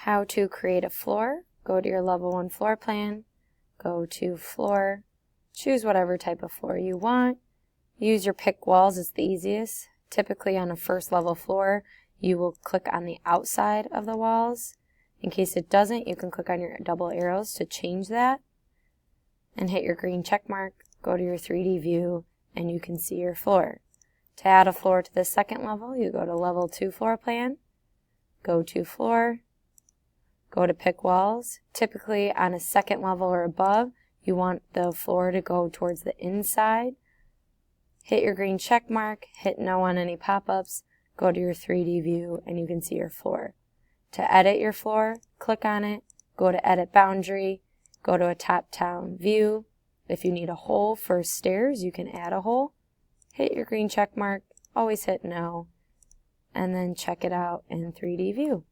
How to create a floor. Go to your level 1 floor plan, go to floor, choose whatever type of floor you want. Use your pick walls, it's the easiest. Typically on a first level floor, you will click on the outside of the walls. In case it doesn't, you can click on your double arrows to change that and hit your green check mark, go to your 3D view, and you can see your floor. To add a floor to the second level, you go to level 2 floor plan, go to floor, go to pick walls. Typically on a second level or above, you want the floor to go towards the inside. Hit your green check mark, hit no on any pop-ups, go to your 3D view, and you can see your floor. To edit your floor, click on it, go to edit boundary, go to a top-down view. If you need a hole for stairs, you can add a hole. Hit your green check mark, always hit no, and then check it out in 3D view.